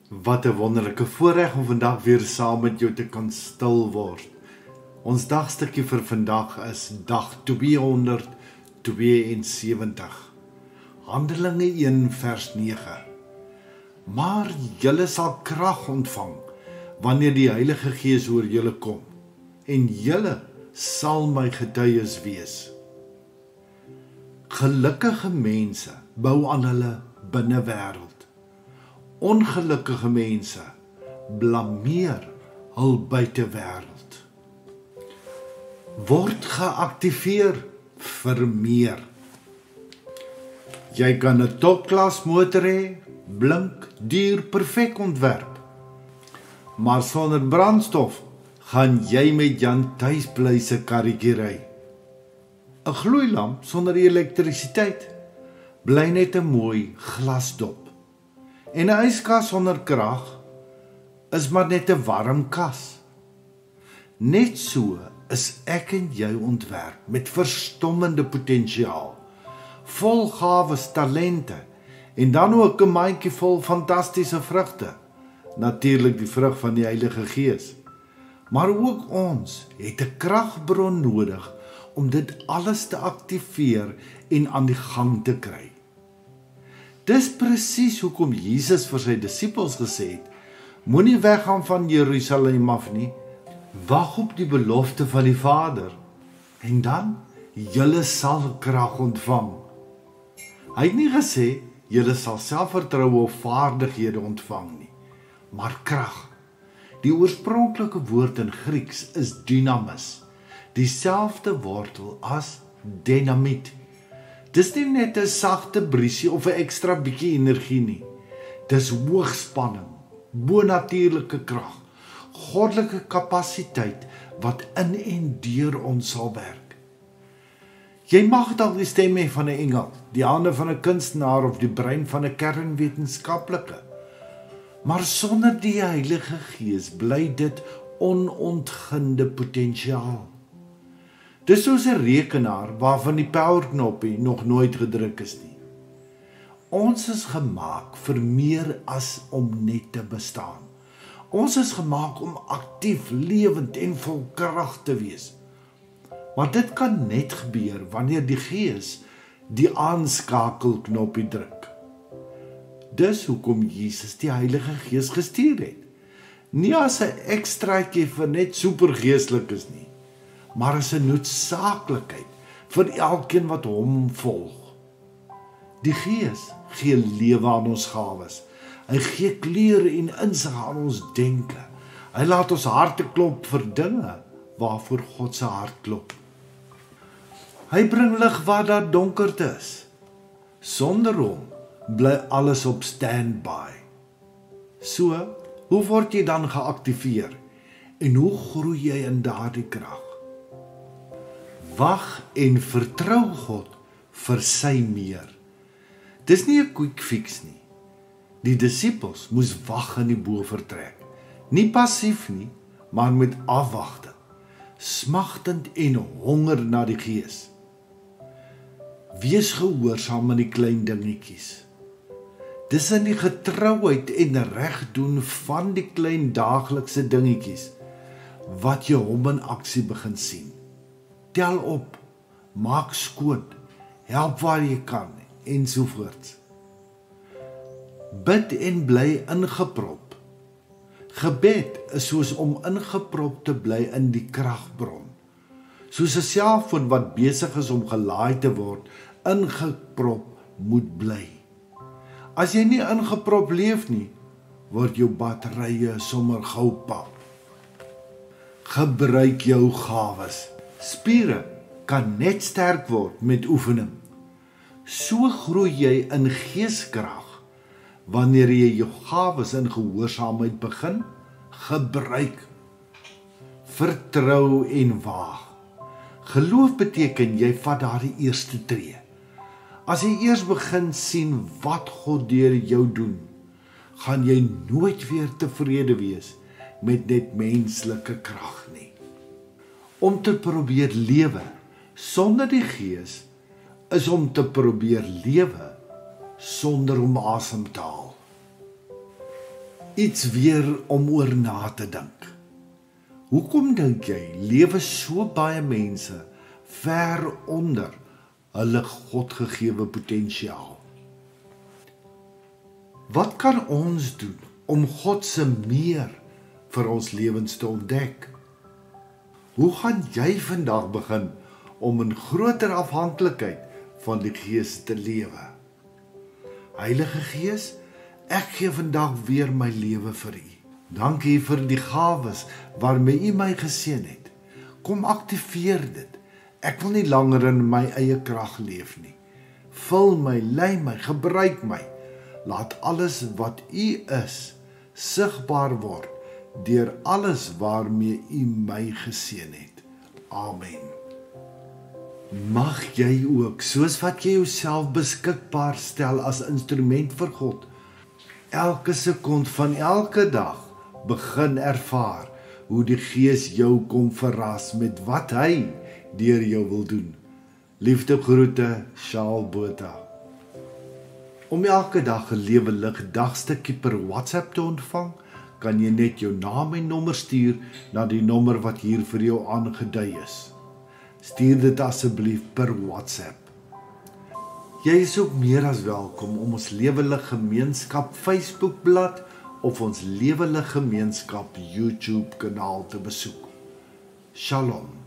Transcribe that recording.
Wat 'n wonderlike voorreg om vandag weer saam met jou te kan stil word. Ons dagstukkie vir vandag is dag 272. Handelinge 1 vers 9. Maar julle sal krag ontvang wanneer die Heilige Gees oor julle kom, en julle sal my getuies wees. Gelukkige mense bou aan hulle binnewêreld. Ongelukkige mense blameer hul buitewêreld. Word geaktiveer vir meer. Jy kan 'n topklas motor hê, blink, duur, perfek ontwerp. Maar sonder brandstof gaan jy met Jan Tuisbly se karretjie ry. 'n Gloeilamp sonder elektrisiteit bly net 'n mooi glasdop. En 'n yskas sonder krag is maar net 'n warm kas. Net so is ek en jy ontwerp met verstommende potensiaal, vol gawes, talente en dan ook 'n mandjie vol fantastiese vrugte. Natuurlik die vrug van die Heilige Gees. Maar ook ons het 'n kragbron nodig om dit alles te aktiveer en aan die gang te kry. Dis presies hoekom Jesus vir sy disippels gesê het: moenie weggaan van Jerusalem af nie, wag op die belofte van die Vader, en dan, julle sal krag ontvang. Hy het nie gesê, julle sal selfvertroue of vaardighede ontvang nie, maar krag. Die oorspronklike woord in Grieks is dynamis, dieselfde wortel as dynamiet. Dis nie net 'n sagte briesie of 'n ekstra bietjie energie nie. Dis hoogspanning, bonatuurlike krag, goddelike kapasiteit wat in en deur ons sal werk. Jy mag dalk die stem hê van 'n engel, die hande van 'n kunstenaar of die brein van 'n kernwetenskaplike. Maar sonder die Heilige Gees bly dit onontginde potensiaal. Dis soos 'n rekenaar waarvan die powerknoppie nog nooit gedruk is nie. Ons is gemaak vir meer as om net te bestaan. Ons is gemaak om aktief, lewend en vol krag te wees. Maar dit kan net gebeur wanneer die Gees die aanskakelknoppie druk. Dis hoekom Jesus die Heilige Gees gestuur het. Nie as 'n ekstraatjie vir net supergeestelikes nie, maar as 'n noodsaaklikheid vir elkeen wat hom volg. Die Gees gee lewe aan ons gawes. Hy gee kleur en insig aan ons denke. Hy laat ons harte klop vir dinge waarvoor God se hart klop. Hy bring lig waar daar donkerte is. Sonder hom bly alles op standby. So, hoe word jy dan geaktiveer? En hoe groei jy in daardie krag? Wag en vertrou God vir sy meer. Dis nie 'n quick fix nie. Die disippels moes wag in die bovertrek. Nie passief nie, maar met afwagting, smagtend en honger na die Gees. Wees gehoorsaam aan die klein dingetjies. Dis in die getrouheid en regdoen van die klein daaglikse dingetjies wat jy hom in aksie begin sien. Tel op, maak skoon, help waar jy kan, ensovoorts. Bid en bly ingeprop. Gebed is soos om ingeprop te bly in die kragbron. Soos 'n selfoon wat besig is om gelaai te word, ingeprop moet bly. As jy nie ingeprop leef nie, word jou batterye sommer gou pap. Gebruik jou gawes. Spiere kan net sterk word met oefening. So groei jy in geeskrag wanneer jy jou gawes in gehoorsaamheid begin gebruik. Vertrou en waag. Geloof beteken jy vat daardie eerste tree. As jy eers begin sien wat God deur jou doen, gaan jy nooit weer tevrede wees met net menslike krag nie. Om te probeer lewe sonder die Gees is om te probeer lewe sonder om asem te haal. Iets weer om oor na te dink. Hoekom dink jy lewe so baie mense ver onder hulle Godgegewe potensiaal? Wat kan ons doen om God se meer vir ons lewens te ontdek? Hoe gaan jy vandag begin om in groter afhanklikheid van die Gees te lewe? Heilige Gees, ek gee vandag weer my lewe vir U. Dankie vir die gawes waarmee U my geseën het. Kom aktiveer dit. Ek wil nie langer in my eie krag leef nie. Vul my, lei my, gebruik my. Laat alles wat U is, sigbaar word deur alles waarmee U my geseën het. Amen. Mag jy ook, soos wat jy jouself beskikbaar stel as instrument vir God, elke sekond van elke dag begin ervaar hoe die Gees jou kom verras met wat hy deur jou wil doen. Liefde groete, Charles Botha. Om elke dag 'n lewendige dagstukkie per WhatsApp te ontvang, kan jy net jou naam en nommer stuur na die nommer wat hier vir jou aangedui is. Stuur dit asseblief per WhatsApp. Jy is ook meer as welkom om ons Lewendige Gemeenskap Facebookblad of ons Lewendige Gemeenskap YouTube kanaal te besoek. Shalom.